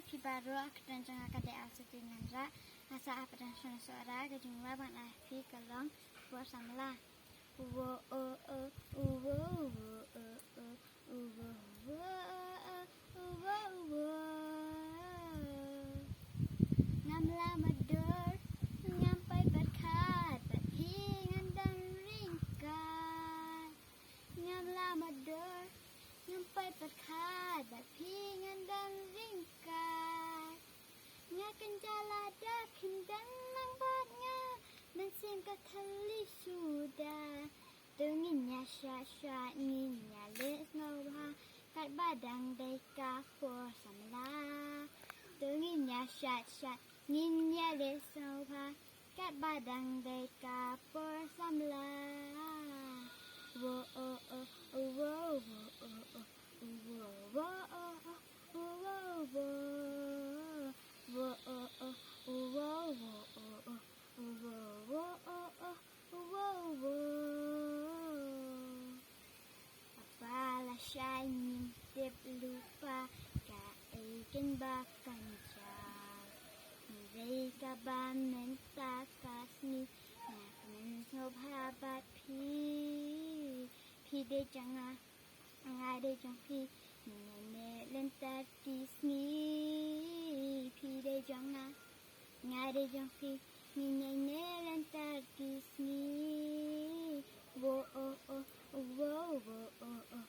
พิบารุอักตันจังกะเดอาสตินันระอาสาอัปดันชนสวรากะจุงว่าบังอาพีกะลองบัวสัมลาอูโวโอโออูโวโอโออูโวโออูโวโองามลามาเดินงามไปบัดขาดบัดพี่งันดังริ่งกางามลามาเดินงามไปบัดขาดบัดพี่งันดังริ่งกางากันจาลาดาขึ้นดังนังบาดงามันเสียงกะทะลิสูดาตึงงินยาชาชางินยาเลสโนภากัดบาดังได้กาฟัวสัมลาตึงงินยาชาชางินยาเลสโนภากัดบาดังได้กาฟัวสัมลาโวโอโอโอโวโวโอโอโอโวโวโอโอโวโวโวโอโอโอโวโวโอโอโอโวโวโอโอโอโวโวApala shining tip lupa kaigan bakang siya Hindi ka ba mentakas ni Nakamansog habat pi de janga Nga de jang pi Nene lentat kisni Pi de janga Nga de jang pi Nene lentat kisni Wo o o wo wo o o